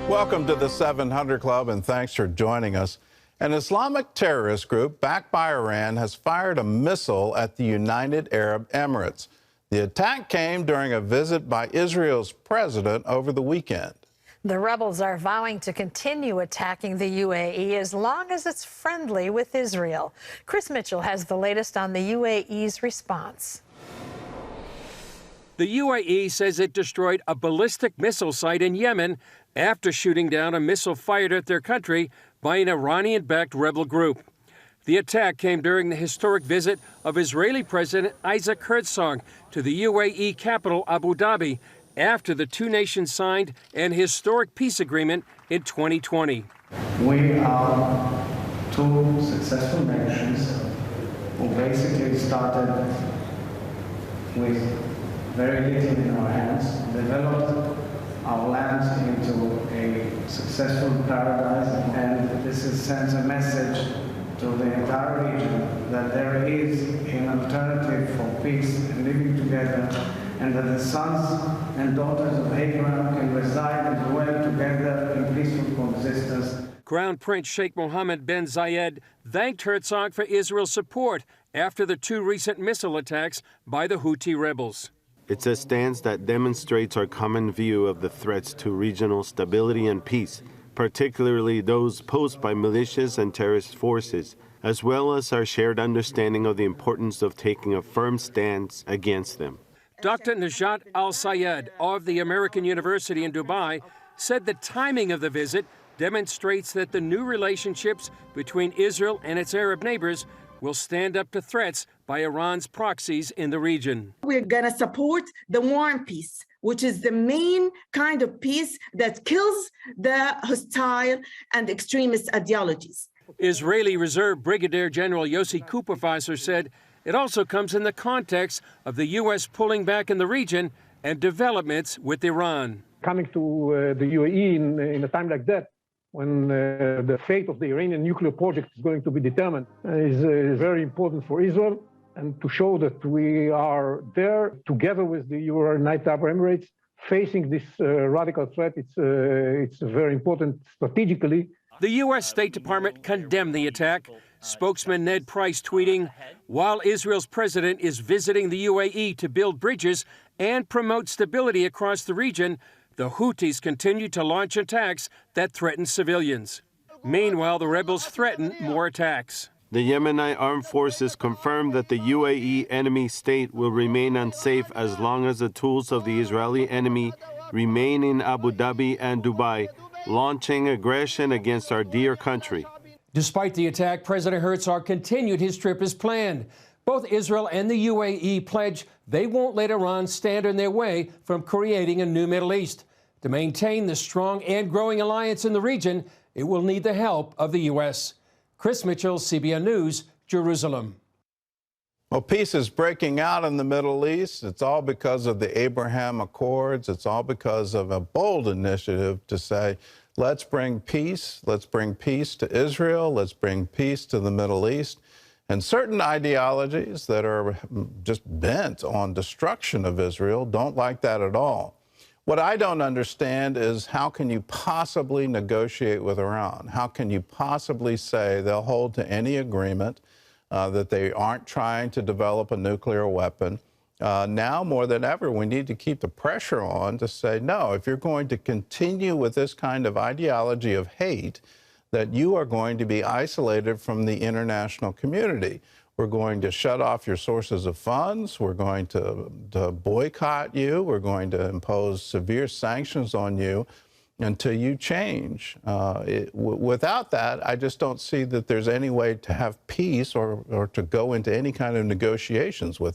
Welcome to the 700 Club, and thanks for joining us. An Islamic terrorist group backed by Iran has fired a missile at the United Arab Emirates. The attack came during a visit by Israel's president over the weekend. The rebels are vowing to continue attacking the UAE as long as it's friendly with Israel. Chris Mitchell has the latest on the UAE's response. The UAE says it destroyed a ballistic missile site in Yemen after shooting down a missile fired at their country by an Iranian-backed rebel group. The attack came during the historic visit of Israeli President Isaac Herzog to the UAE capital Abu Dhabi after the two nations signed an historic peace agreement in 2020. We are two successful nations who basically started with very little in our hands, developed our lands into a successful paradise, and this sends a message to the entire region that there is an alternative for peace and living together, and that the sons and daughters of Abraham can reside and dwell together in peaceful coexistence. Crown Prince Sheikh Mohammed bin Zayed thanked Herzog for Israel's support after the two recent missile attacks by the Houthi rebels. It's a stance that demonstrates our common view of the threats to regional stability and peace, particularly those posed by militias and terrorist forces, as well as our shared understanding of the importance of taking a firm stance against them. Dr. Najat Al-Sayed of the American University in Dubai said the timing of the visit demonstrates that the new relationships between Israel and its Arab neighbors will stand up to threats by Iran's proxies in the region. We're going to support the warm peace, which is the main kind of peace that kills the hostile and extremist ideologies. Israeli Reserve Brigadier General Yossi Kupperwasser said it also comes in the context of the U.S. pulling back in the region and developments with Iran. Coming to the UAE in a time like that, when the fate of the Iranian nuclear project is going to be determined, is very important for Israel, and to show that we are there together with the United Arab Emirates facing this radical threat. It's very important strategically. The U.S. State Department condemned the attack. Spokesman Ned Price tweeting, while Israel's president is visiting the UAE to build bridges and promote stability across the region, the Houthis continue to launch attacks that threaten civilians. Meanwhile, the rebels threaten more attacks. The Yemeni armed forces confirmed that the UAE enemy state will remain unsafe as long as the tools of the Israeli enemy remain in Abu Dhabi and Dubai, launching aggression against our dear country. Despite the attack, President Herzog continued his trip as planned. Both Israel and the UAE pledge they won't let Iran stand in their way from creating a new Middle East. To maintain the strong and growing alliance in the region, it will need the help of the U.S. Chris Mitchell, CBN News, Jerusalem. Well, peace is breaking out in the Middle East. It's all because of the Abraham Accords. It's all because of a bold initiative to say, let's bring peace. Let's bring peace to Israel. Let's bring peace to the Middle East. And certain ideologies that are just bent on destruction of Israel don't like that at all. What I don't understand is how can you possibly negotiate with Iran? How can you possibly say they'll hold to any agreement, that they aren't trying to develop a nuclear weapon? Now more than ever, we need to keep the pressure on to say, no, if you're going to continue with this kind of ideology of hate, that you are going to be isolated from the international community. We're going to shut off your sources of funds. We're going to boycott you. We're going to impose severe sanctions on you until you change. Without that, I just don't see that there's any way to have peace or to go into any kind of negotiations with